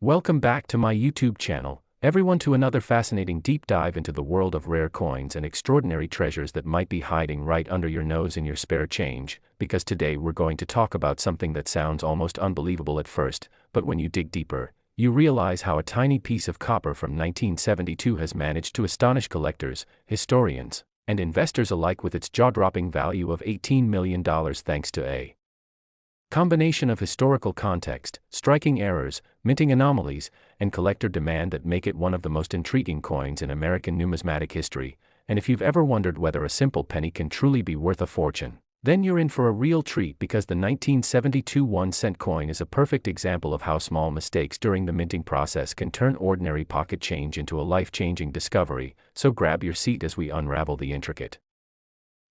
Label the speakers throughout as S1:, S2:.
S1: Welcome back to my YouTube channel, everyone, to another fascinating deep dive into the world of rare coins and extraordinary treasures that might be hiding right under your nose in your spare change, because today we're going to talk about something that sounds almost unbelievable at first, but when you dig deeper, you realize how a tiny piece of copper from 1972 has managed to astonish collectors, historians, and investors alike with its jaw-dropping value of $18 million thanks to a combination of historical context, striking errors, minting anomalies, and collector demand that make it one of the most intriguing coins in American numismatic history. And if you've ever wondered whether a simple penny can truly be worth a fortune, then you're in for a real treat, because the 1972 1-cent coin is a perfect example of how small mistakes during the minting process can turn ordinary pocket change into a life-changing discovery. So grab your seat as we unravel the intricate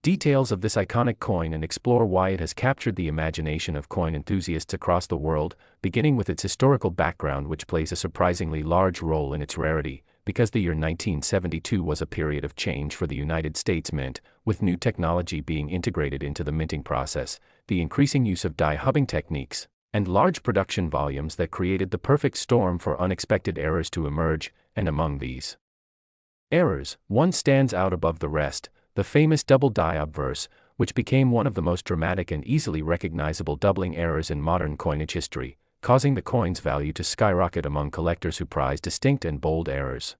S1: details of this iconic coin and explore why it has captured the imagination of coin enthusiasts across the world, beginning with its historical background, which plays a surprisingly large role in its rarity, because the year 1972 was a period of change for the United States Mint, with new technology being integrated into the minting process, the increasing use of die hubbing techniques, and large production volumes that created the perfect storm for unexpected errors to emerge. And among these errors, one stands out above the rest: the famous double die obverse, which became one of the most dramatic and easily recognizable doubling errors in modern coinage history, causing the coin's value to skyrocket among collectors who prize distinct and bold errors.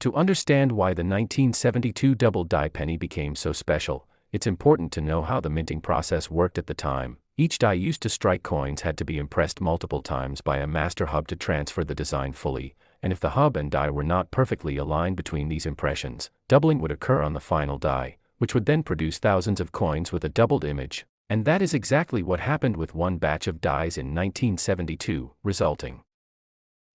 S1: To understand why the 1972 double die penny became so special, it's important to know how the minting process worked at the time. Each die used to strike coins had to be impressed multiple times by a master hub to transfer the design fully, and if the hub and die were not perfectly aligned between these impressions, doubling would occur on the final die, which would then produce thousands of coins with a doubled image. And that is exactly what happened with one batch of dies in 1972, resulting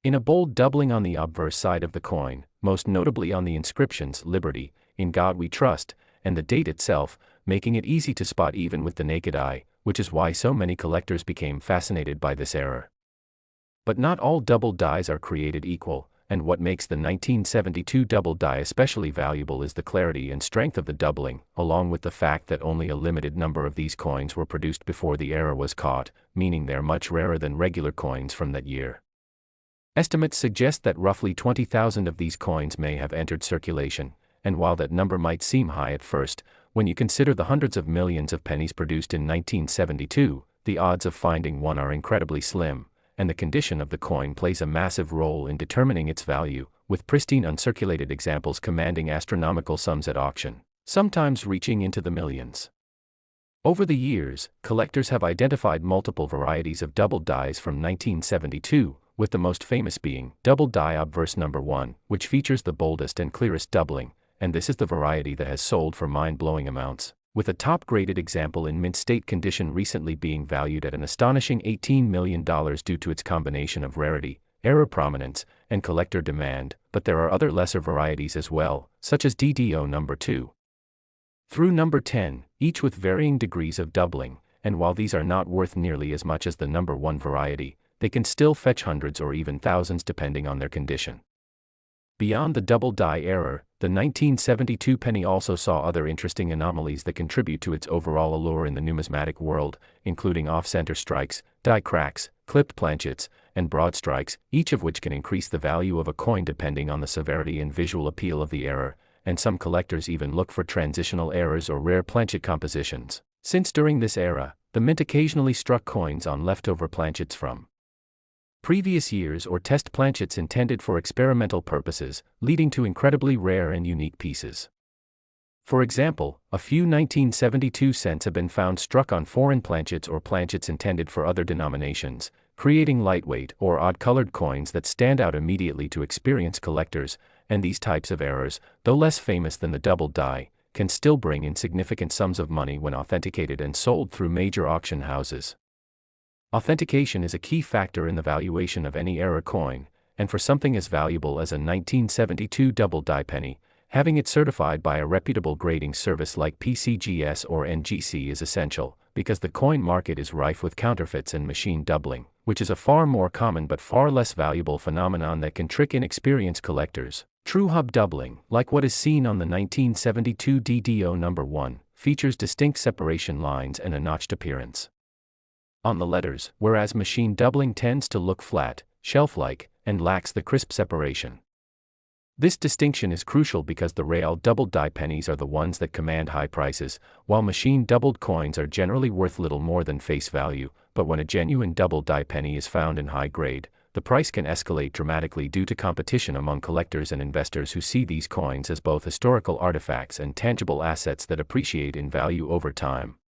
S1: in a bold doubling on the obverse side of the coin, most notably on the inscriptions "Liberty," "In God We Trust," and the date itself, making it easy to spot even with the naked eye, which is why so many collectors became fascinated by this error. But not all double dies are created equal, and what makes the 1972 double die especially valuable is the clarity and strength of the doubling, along with the fact that only a limited number of these coins were produced before the error was caught, meaning they're much rarer than regular coins from that year. Estimates suggest that roughly 20,000 of these coins may have entered circulation, and while that number might seem high at first, when you consider the hundreds of millions of pennies produced in 1972, the odds of finding one are incredibly slim. And the condition of the coin plays a massive role in determining its value, with pristine uncirculated examples commanding astronomical sums at auction, sometimes reaching into the millions. Over the years, collectors have identified multiple varieties of double dies from 1972, with the most famous being double die obverse number 1, which features the boldest and clearest doubling, and this is the variety that has sold for mind-blowing amounts, with a top-graded example in mint state condition recently being valued at an astonishing $18 million due to its combination of rarity, error prominence, and collector demand. But there are other lesser varieties as well, such as DDO number 2 through number 10, each with varying degrees of doubling, and while these are not worth nearly as much as the number 1 variety, they can still fetch hundreds or even thousands depending on their condition. Beyond the double die error, the 1972 penny also saw other interesting anomalies that contribute to its overall allure in the numismatic world, including off-center strikes, die cracks, clipped planchets, and broad strikes, each of which can increase the value of a coin depending on the severity and visual appeal of the error. And some collectors even look for transitional errors or rare planchet compositions, since during this era, the mint occasionally struck coins on leftover planchets from previous years or test planchets intended for experimental purposes, leading to incredibly rare and unique pieces. For example, a few 1972 cents have been found struck on foreign planchets or planchets intended for other denominations, creating lightweight or odd-colored coins that stand out immediately to experienced collectors. And these types of errors, though less famous than the double die, can still bring in significant sums of money when authenticated and sold through major auction houses. Authentication is a key factor in the valuation of any error coin, and for something as valuable as a 1972 double die penny, having it certified by a reputable grading service like PCGS or NGC is essential, because the coin market is rife with counterfeits and machine doubling, which is a far more common but far less valuable phenomenon that can trick inexperienced collectors. True hub doubling, like what is seen on the 1972 DDO number 1, features distinct separation lines and a notched appearance on the letters, whereas machine doubling tends to look flat, shelf-like, and lacks the crisp separation. This distinction is crucial because the real double-die pennies are the ones that command high prices, while machine-doubled coins are generally worth little more than face value, but when a genuine double-die penny is found in high grade, the price can escalate dramatically due to competition among collectors and investors who see these coins as both historical artifacts and tangible assets that appreciate in value over time.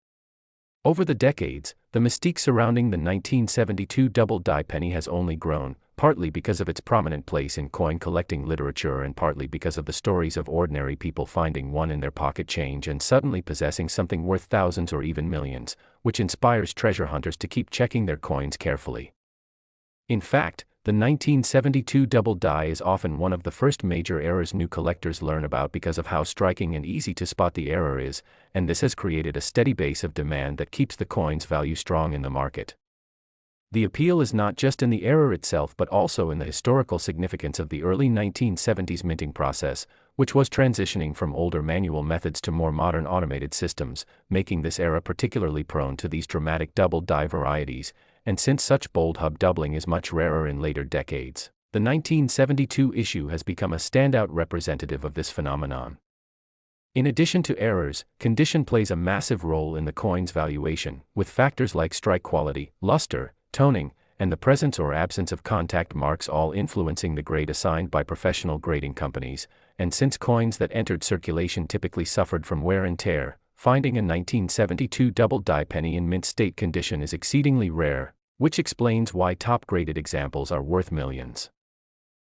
S1: Over the decades, the mystique surrounding the 1972 double-die penny has only grown, partly because of its prominent place in coin collecting literature and partly because of the stories of ordinary people finding one in their pocket change and suddenly possessing something worth thousands or even millions, which inspires treasure hunters to keep checking their coins carefully. In fact, the 1972 double die is often one of the first major errors new collectors learn about because of how striking and easy to spot the error is, and this has created a steady base of demand that keeps the coin's value strong in the market. The appeal is not just in the error itself but also in the historical significance of the early 1970s minting process, which was transitioning from older manual methods to more modern automated systems, making this era particularly prone to these dramatic double die varieties, and since such bold hub doubling is much rarer in later decades, the 1972 issue has become a standout representative of this phenomenon. In addition to errors, condition plays a massive role in the coin's valuation, with factors like strike quality, luster, toning, and the presence or absence of contact marks all influencing the grade assigned by professional grading companies, and since coins that entered circulation typically suffered from wear and tear, finding a 1972 double-die penny in mint state condition is exceedingly rare, which explains why top-graded examples are worth millions.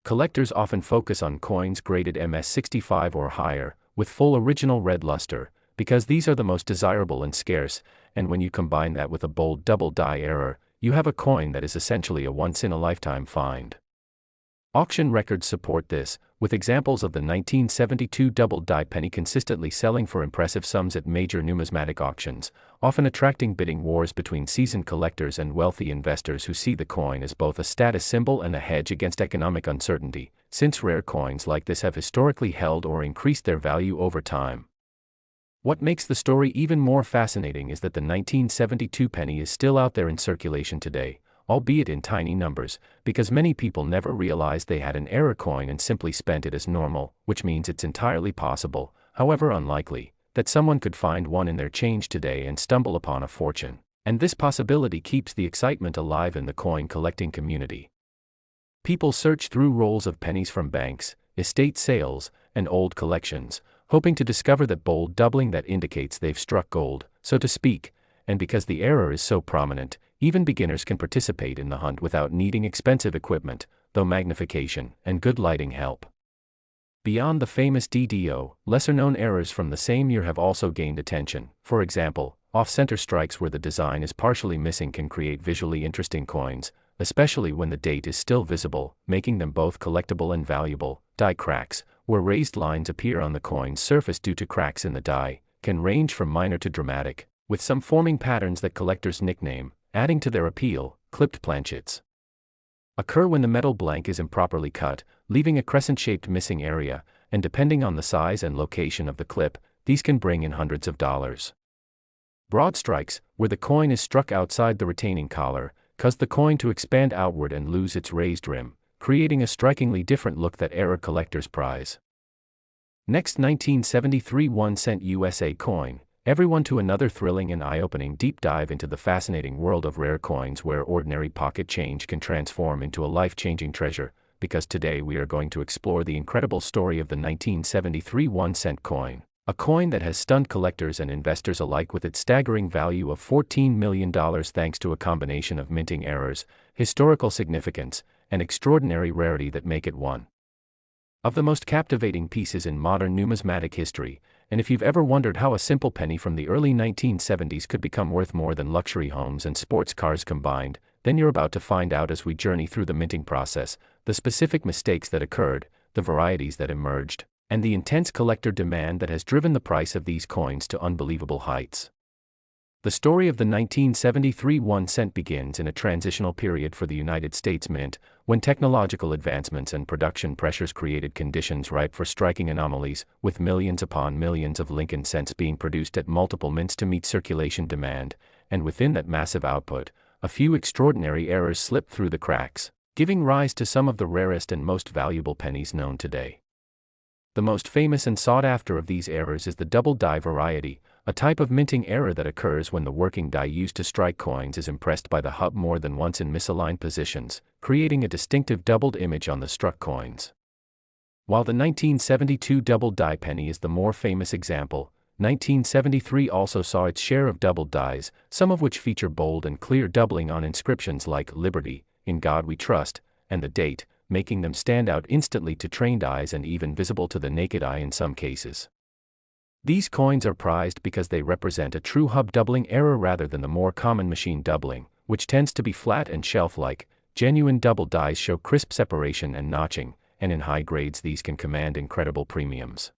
S1: Collectors often focus on coins graded MS65 or higher, with full original red luster, because these are the most desirable and scarce, and when you combine that with a bold double-die error, you have a coin that is essentially a once-in-a-lifetime find. Auction records support this, with examples of the 1972 double-die penny consistently selling for impressive sums at major numismatic auctions, often attracting bidding wars between seasoned collectors and wealthy investors who see the coin as both a status symbol and a hedge against economic uncertainty, since rare coins like this have historically held or increased their value over time. What makes the story even more fascinating is that the 1972 penny is still out there in circulation today, albeit in tiny numbers, because many people never realized they had an error coin and simply spent it as normal, which means it's entirely possible, however unlikely, that someone could find one in their change today and stumble upon a fortune, and this possibility keeps the excitement alive in the coin collecting community. People search through rolls of pennies from banks, estate sales, and old collections, hoping to discover that bold doubling that indicates they've struck gold, so to speak, and because the error is so prominent, even beginners can participate in the hunt without needing expensive equipment, though magnification and good lighting help. Beyond the famous DDO, lesser-known errors from the same year have also gained attention. For example, off-center strikes where the design is partially missing can create visually interesting coins, especially when the date is still visible, making them both collectible and valuable. Die cracks, where raised lines appear on the coin's surface due to cracks in the die, can range from minor to dramatic, with some forming patterns that collectors nickname, adding to their appeal, clipped planchets. Occur when the metal blank is improperly cut, leaving a crescent-shaped missing area, and depending on the size and location of the clip, these can bring in hundreds of dollars. Broad strikes, where the coin is struck outside the retaining collar, cause the coin to expand outward and lose its raised rim, creating a strikingly different look that error collectors prize. Next, 1973 1-cent USA coin. Everyone to another thrilling and eye-opening deep dive into the fascinating world of rare coins where ordinary pocket change can transform into a life-changing treasure, because today we are going to explore the incredible story of the 1973 1-cent coin, a coin that has stunned collectors and investors alike with its staggering value of $14 million thanks to a combination of minting errors, historical significance, and extraordinary rarity that make it one of the most captivating pieces in modern numismatic history. And if you've ever wondered how a simple penny from the early 1970s could become worth more than luxury homes and sports cars combined, then you're about to find out as we journey through the minting process, the specific mistakes that occurred, the varieties that emerged, and the intense collector demand that has driven the price of these coins to unbelievable heights. The story of the 1973 1-cent begins in a transitional period for the United States Mint, when technological advancements and production pressures created conditions ripe for striking anomalies, with millions upon millions of Lincoln cents being produced at multiple mints to meet circulation demand, and within that massive output, a few extraordinary errors slipped through the cracks. giving rise to some of the rarest and most valuable pennies known today. The most famous and sought after of these errors is the double die variety, a type of minting error that occurs when the working die used to strike coins is impressed by the hub more than once in misaligned positions, creating a distinctive doubled image on the struck coins. While the 1972 double die penny is the more famous example, 1973 also saw its share of doubled dies, some of which feature bold and clear doubling on inscriptions like "Liberty," "In God We Trust," and the date, making them stand out instantly to trained eyes and even visible to the naked eye in some cases. These coins are prized because they represent a true hub doubling error rather than the more common machine doubling, which tends to be flat and shelf-like. Genuine double dies show crisp separation and notching, and in high grades these can command incredible premiums.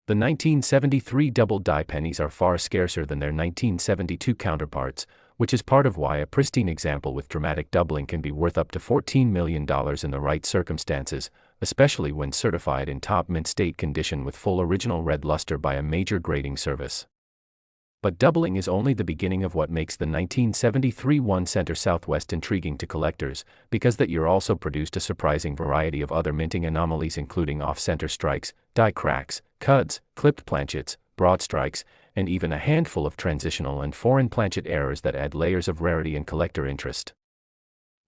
S1: The 1973 double die pennies are far scarcer than their 1972 counterparts, which is part of why a pristine example with dramatic doubling can be worth up to $14 million in the right circumstances, especially when certified in top mint state condition with full original red luster by a major grading service. But doubling is only the beginning of what makes the 1973 1 Center Southwest intriguing to collectors, because that year also produced a surprising variety of other minting anomalies including off-center strikes, die cracks, cuds, clipped planchets, broad strikes, and even a handful of transitional and foreign planchet errors that add layers of rarity and collector interest.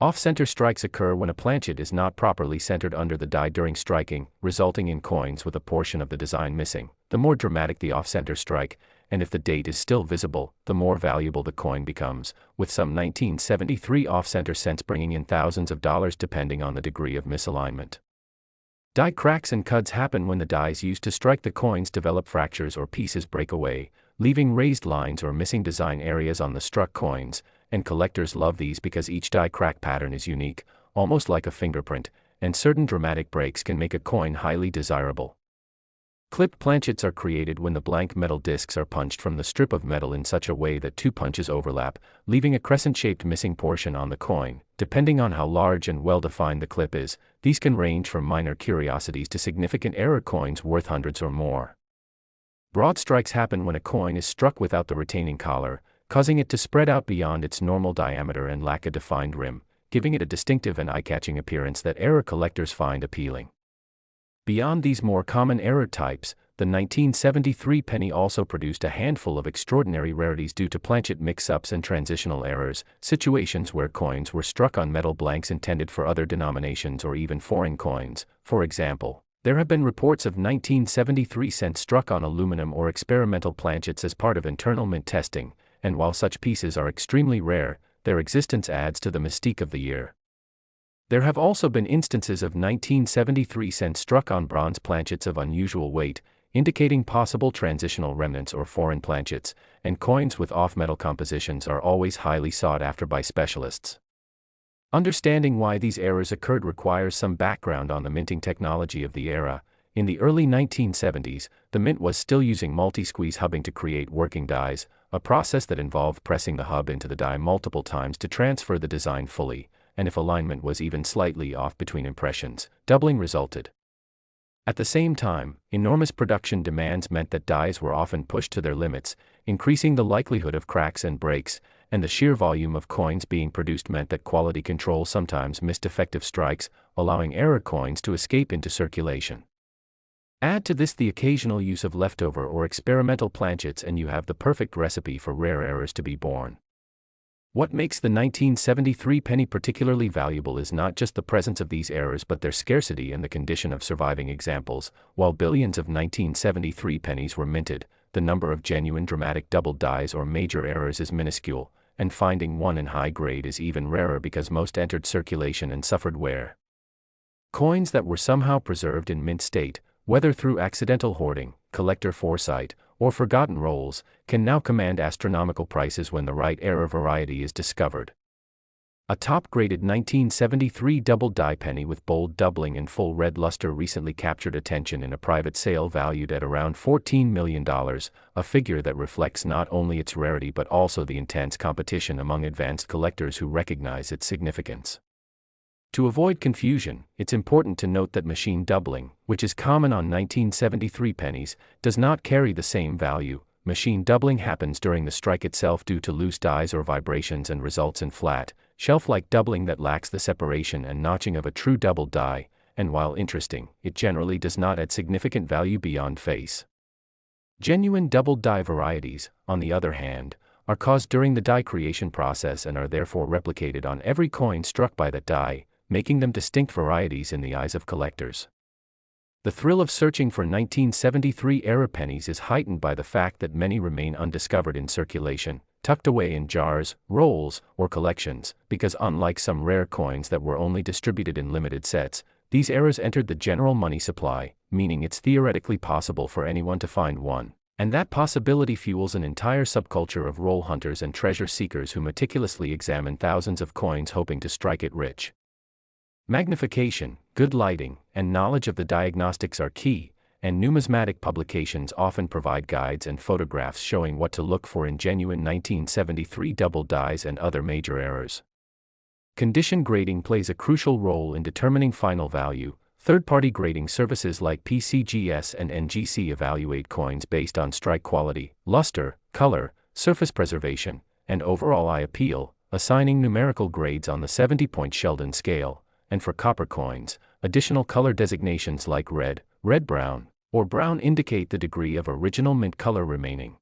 S1: Off-center strikes occur when a planchet is not properly centered under the die during striking, resulting in coins with a portion of the design missing. The more dramatic the off-center strike, and if the date is still visible, the more valuable the coin becomes, with some 1973 off-center cents bringing in thousands of dollars depending on the degree of misalignment. Die cracks and cuds happen when the dies used to strike the coins develop fractures or pieces break away, leaving raised lines or missing design areas on the struck coins, and collectors love these because each die crack pattern is unique, almost like a fingerprint, and certain dramatic breaks can make a coin highly desirable. Clipped planchets are created when the blank metal discs are punched from the strip of metal in such a way that two punches overlap, leaving a crescent-shaped missing portion on the coin. Depending on how large and well-defined the clip is, these can range from minor curiosities to significant error coins worth hundreds or more. Broad strikes happen when a coin is struck without the retaining collar, causing it to spread out beyond its normal diameter and lack a defined rim, giving it a distinctive and eye-catching appearance that error collectors find appealing. Beyond these more common error types, the 1973 penny also produced a handful of extraordinary rarities due to planchet mix-ups and transitional errors, situations where coins were struck on metal blanks intended for other denominations or even foreign coins. For example, there have been reports of 1973 cents struck on aluminum or experimental planchets as part of internal mint testing, and while such pieces are extremely rare, their existence adds to the mystique of the year. There have also been instances of 1973 cents struck on bronze planchets of unusual weight, indicating possible transitional remnants or foreign planchets, and coins with off-metal compositions are always highly sought after by specialists. Understanding why these errors occurred requires some background on the minting technology of the era. In the early 1970s, the mint was still using multi-squeeze hubbing to create working dies, a process that involved pressing the hub into the die multiple times to transfer the design fully, and if alignment was even slightly off between impressions, doubling resulted. At the same time, enormous production demands meant that dies were often pushed to their limits, increasing the likelihood of cracks and breaks, and the sheer volume of coins being produced meant that quality control sometimes missed effective strikes, allowing error coins to escape into circulation. Add to this the occasional use of leftover or experimental planchets and you have the perfect recipe for rare errors to be born. What makes the 1973 penny particularly valuable is not just the presence of these errors but their scarcity and the condition of surviving examples. While billions of 1973 pennies were minted, the number of genuine dramatic double dies or major errors is minuscule, and finding one in high grade is even rarer because most entered circulation and suffered wear. Coins that were somehow preserved in mint state, whether through accidental hoarding, collector foresight, or forgotten rolls, can now command astronomical prices when the right error variety is discovered. A top-graded 1973 double die penny with bold doubling and full red luster recently captured attention in a private sale valued at around $14 million, a figure that reflects not only its rarity but also the intense competition among advanced collectors who recognize its significance. To avoid confusion, it's important to note that machine doubling, which is common on 1973 pennies, does not carry the same value. Machine doubling happens during the strike itself due to loose dies or vibrations and results in flat, shelf-like doubling that lacks the separation and notching of a true double die, and while interesting, it generally does not add significant value beyond face. Genuine double die varieties, on the other hand, are caused during the die creation process and are therefore replicated on every coin struck by that die, making them distinct varieties in the eyes of collectors. The thrill of searching for 1973-era pennies is heightened by the fact that many remain undiscovered in circulation, tucked away in jars, rolls, or collections, because unlike some rare coins that were only distributed in limited sets, these eras entered the general money supply, meaning it's theoretically possible for anyone to find one. And that possibility fuels an entire subculture of roll hunters and treasure seekers who meticulously examine thousands of coins hoping to strike it rich. Magnification, good lighting, and knowledge of the diagnostics are key, and numismatic publications often provide guides and photographs showing what to look for in genuine 1973 double dies and other major errors. Condition grading plays a crucial role in determining final value. Third-party grading services like PCGS and NGC evaluate coins based on strike quality, luster, color, surface preservation, and overall eye appeal, assigning numerical grades on the 70-point Sheldon scale, and for copper coins, additional color designations like red, red-brown, or brown indicate the degree of original mint color remaining.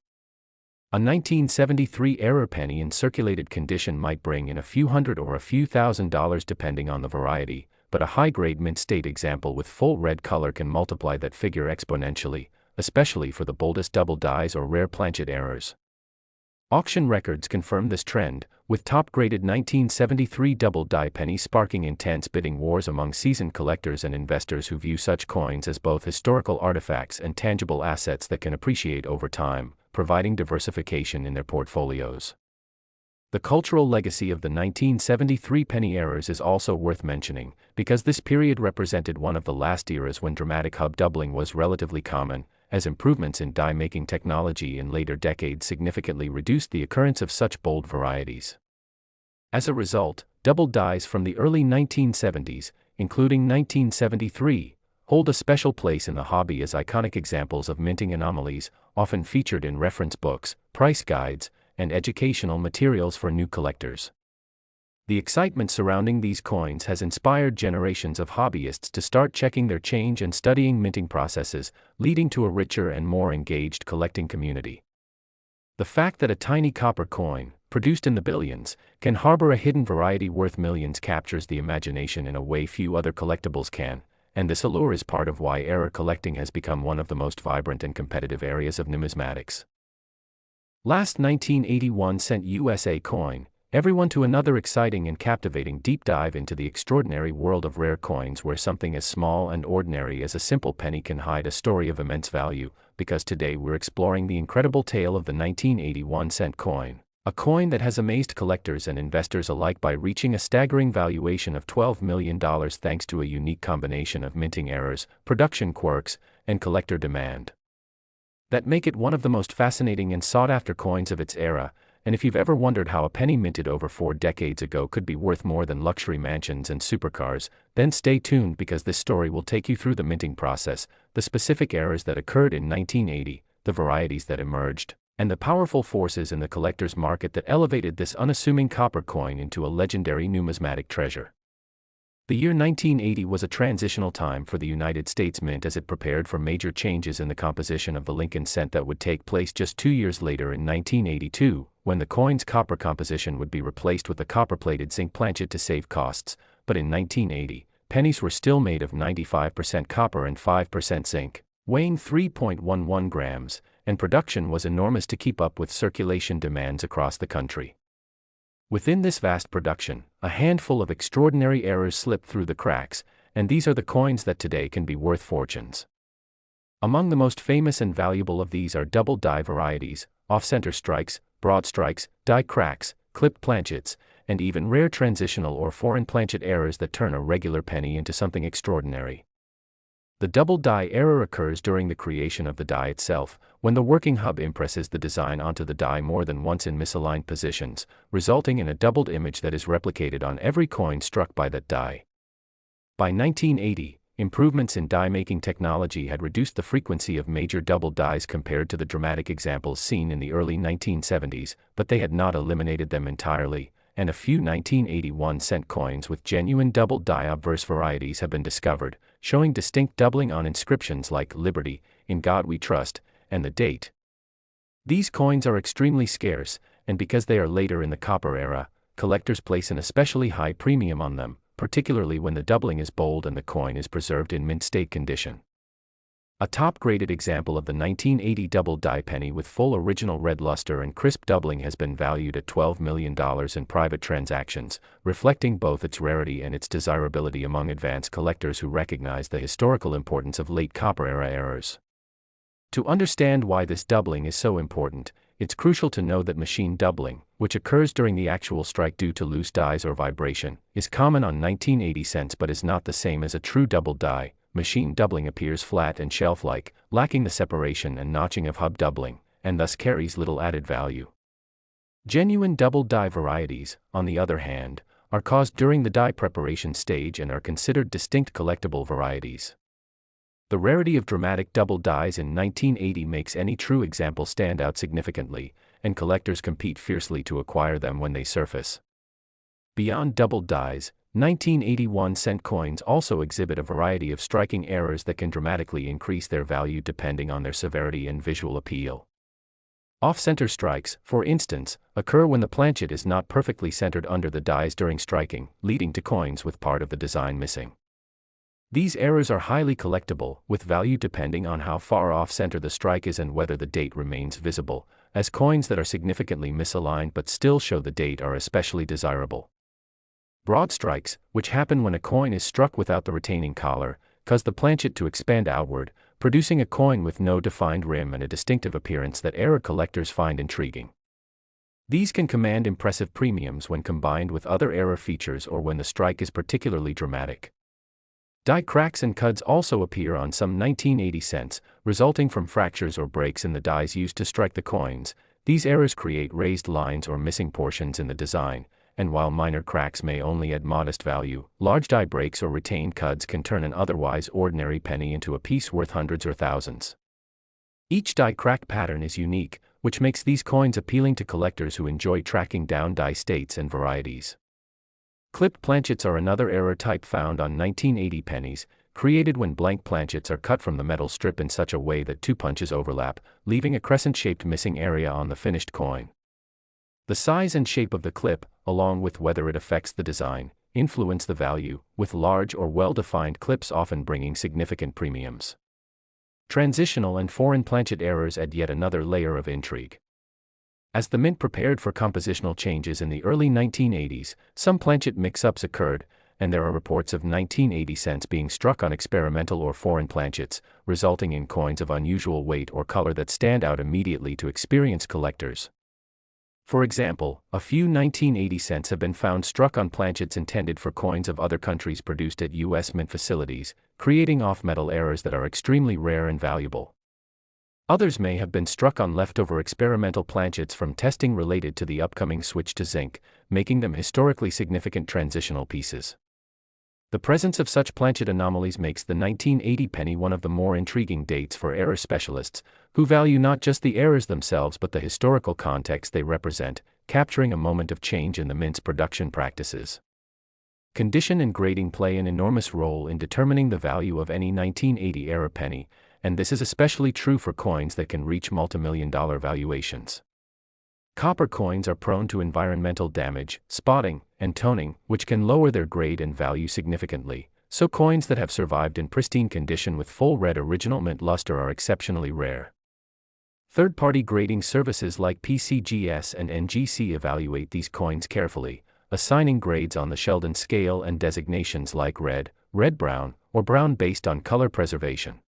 S1: A 1973-era penny in circulated condition might bring in a few hundred or a few $1,000s depending on the variety, but a high-grade mint state example with full red color can multiply that figure exponentially, especially for the boldest double dies or rare planchet errors. Auction records confirm this trend, with top-graded 1973 double die pennies sparking intense bidding wars among seasoned collectors and investors who view such coins as both historical artifacts and tangible assets that can appreciate over time, providing diversification in their portfolios. The cultural legacy of the 1973 penny errors is also worth mentioning, because this period represented one of the last eras when dramatic hub doubling was relatively common, as improvements in die-making technology in later decades significantly reduced the occurrence of such bold varieties. As a result, double dies from the early 1970s, including 1973, hold a special place in the hobby as iconic examples of minting anomalies, often featured in reference books, price guides, and educational materials for new collectors. The excitement surrounding these coins has inspired generations of hobbyists to start checking their change and studying minting processes, leading to a richer and more engaged collecting community. The fact that a tiny copper coin, produced in the billions, can harbor a hidden variety worth millions captures the imagination in a way few other collectibles can, and this allure is part of why era collecting has become one of the most vibrant and competitive areas of numismatics. Last 1981 cent USA coin, everyone to another exciting and captivating deep dive into the extraordinary world of rare coins where something as small and ordinary as a simple penny can hide a story of immense value, because today we're exploring the incredible tale of the 1981 cent coin, a coin that has amazed collectors and investors alike by reaching a staggering valuation of $12 million thanks to a unique combination of minting errors, production quirks, and collector demand that make it one of the most fascinating and sought-after coins of its era. And if you've ever wondered how a penny minted over 4 decades ago could be worth more than luxury mansions and supercars, then stay tuned because this story will take you through the minting process, the specific errors that occurred in 1980, the varieties that emerged, and the powerful forces in the collector's market that elevated this unassuming copper coin into a legendary numismatic treasure. The year 1980 was a transitional time for the United States Mint as it prepared for major changes in the composition of the Lincoln cent that would take place just 2 years later in 1982, when the coin's copper composition would be replaced with a copper-plated zinc planchet to save costs. But in 1980, pennies were still made of 95% copper and 5% zinc, weighing 3.11 grams, and production was enormous to keep up with circulation demands across the country. Within this vast production, a handful of extraordinary errors slipped through the cracks, and these are the coins that today can be worth fortunes. Among the most famous and valuable of these are double die varieties, off-center strikes, broad strikes, die cracks, clipped planchets, and even rare transitional or foreign planchet errors that turn a regular penny into something extraordinary. The double die error occurs during the creation of the die itself, when the working hub impresses the design onto the die more than once in misaligned positions, resulting in a doubled image that is replicated on every coin struck by that die. By 1980, improvements in die-making technology had reduced the frequency of major double dies compared to the dramatic examples seen in the early 1970s, but they had not eliminated them entirely, and a few 1981-cent coins with genuine double die obverse varieties have been discovered, showing distinct doubling on inscriptions like Liberty, In God We Trust, and the date. These coins are extremely scarce, and because they are later in the copper era, collectors place an especially high premium on them, particularly when the doubling is bold and the coin is preserved in mint state condition. A top-graded example of the 1980 double die penny with full original red luster and crisp doubling has been valued at $12 million in private transactions, reflecting both its rarity and its desirability among advanced collectors who recognize the historical importance of late copper-era errors. To understand why this doubling is so important, it's crucial to know that machine doubling, which occurs during the actual strike due to loose dies or vibration, is common on 1980 cents but is not the same as a true double die. Machine doubling appears flat and shelf-like, lacking the separation and notching of hub doubling, and thus carries little added value. Genuine double die varieties, on the other hand, are caused during the die preparation stage and are considered distinct collectible varieties. The rarity of dramatic double dies in 1980 makes any true example stand out significantly, and collectors compete fiercely to acquire them when they surface. Beyond double dies, 1981-cent coins also exhibit a variety of striking errors that can dramatically increase their value depending on their severity and visual appeal. Off-center strikes, for instance, occur when the planchet is not perfectly centered under the dies during striking, leading to coins with part of the design missing. These errors are highly collectible, with value depending on how far off-center the strike is and whether the date remains visible, as coins that are significantly misaligned but still show the date are especially desirable. Broad strikes, which happen when a coin is struck without the retaining collar, cause the planchet to expand outward, producing a coin with no defined rim and a distinctive appearance that error collectors find intriguing. These can command impressive premiums when combined with other error features or when the strike is particularly dramatic. Die cracks and cuds also appear on some 1980 cents, resulting from fractures or breaks in the dies used to strike the coins. These errors create raised lines or missing portions in the design, and while minor cracks may only add modest value, large die breaks or retained cuds can turn an otherwise ordinary penny into a piece worth hundreds or thousands. Each die crack pattern is unique, which makes these coins appealing to collectors who enjoy tracking down die states and varieties. Clipped planchets are another error type found on 1980 pennies, created when blank planchets are cut from the metal strip in such a way that two punches overlap, leaving a crescent-shaped missing area on the finished coin. The size and shape of the clip, along with whether it affects the design, influence the value, with large or well-defined clips often bringing significant premiums. Transitional and foreign planchet errors add yet another layer of intrigue. As the mint prepared for compositional changes in the early 1980s, some planchet mix-ups occurred, and there are reports of 1980 cents being struck on experimental or foreign planchets, resulting in coins of unusual weight or color that stand out immediately to experienced collectors. For example, a few 1980 cents have been found struck on planchets intended for coins of other countries produced at U.S. mint facilities, creating off-metal errors that are extremely rare and valuable. Others may have been struck on leftover experimental planchets from testing related to the upcoming switch to zinc, making them historically significant transitional pieces. The presence of such planchet anomalies makes the 1980 penny one of the more intriguing dates for error specialists, who value not just the errors themselves but the historical context they represent, capturing a moment of change in the mint's production practices. Condition and grading play an enormous role in determining the value of any 1980 era penny, and this is especially true for coins that can reach multimillion-dollar valuations. Copper coins are prone to environmental damage, spotting, and toning, which can lower their grade and value significantly, so coins that have survived in pristine condition with full red original mint luster are exceptionally rare. Third-party grading services like PCGS and NGC evaluate these coins carefully, assigning grades on the Sheldon scale and designations like red, red-brown, or brown based on color preservation.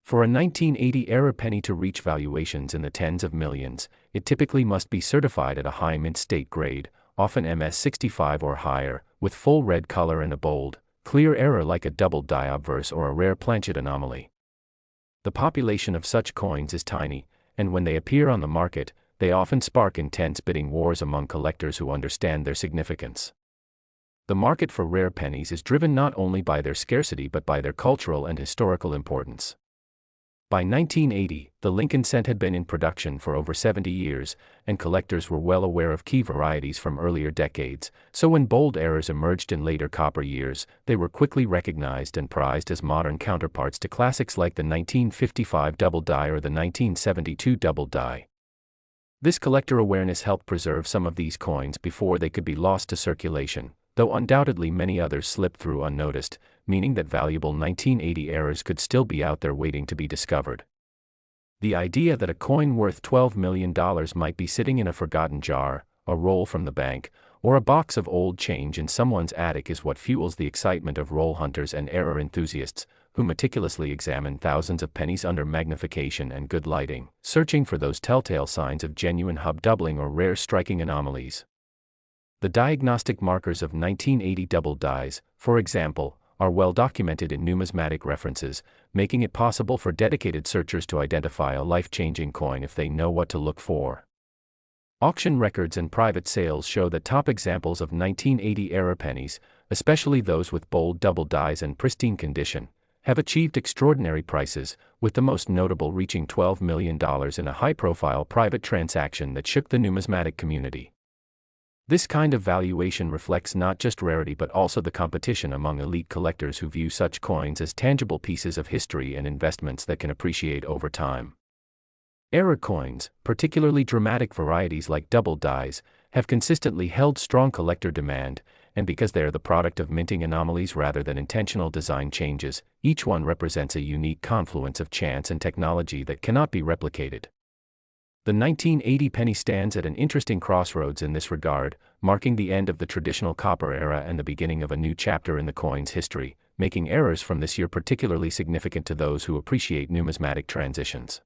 S1: For a 1980 era penny to reach valuations in the tens of millions, it typically must be certified at a high mint state grade, often MS65 or higher, with full red color and a bold, clear error like a double die obverse or a rare planchet anomaly. The population of such coins is tiny, and when they appear on the market, they often spark intense bidding wars among collectors who understand their significance. The market for rare pennies is driven not only by their scarcity but by their cultural and historical importance. By 1980, the Lincoln cent had been in production for over 70 years, and collectors were well aware of key varieties from earlier decades, so when bold errors emerged in later copper years, they were quickly recognized and prized as modern counterparts to classics like the 1955 double die or the 1972 double die. This collector awareness helped preserve some of these coins before they could be lost to circulation, though undoubtedly many others slipped through unnoticed, meaning that valuable 1980 errors could still be out there waiting to be discovered. The idea that a coin worth $12 million might be sitting in a forgotten jar, a roll from the bank, or a box of old change in someone's attic is what fuels the excitement of roll hunters and error enthusiasts, who meticulously examine thousands of pennies under magnification and good lighting, searching for those telltale signs of genuine hub-doubling or rare striking anomalies. The diagnostic markers of 1980 double dies, for example, are well documented in numismatic references, making it possible for dedicated searchers to identify a life-changing coin if they know what to look for. Auction records and private sales show that top examples of 1980 era pennies, especially those with bold double dies and pristine condition, have achieved extraordinary prices, with the most notable reaching $12 million in a high-profile private transaction that shook the numismatic community. This kind of valuation reflects not just rarity but also the competition among elite collectors who view such coins as tangible pieces of history and investments that can appreciate over time. Era coins, particularly dramatic varieties like double dies, have consistently held strong collector demand, and because they are the product of minting anomalies rather than intentional design changes, each one represents a unique confluence of chance and technology that cannot be replicated. The 1980 penny stands at an interesting crossroads in this regard, marking the end of the traditional copper era and the beginning of a new chapter in the coin's history, making errors from this year particularly significant to those who appreciate numismatic transitions.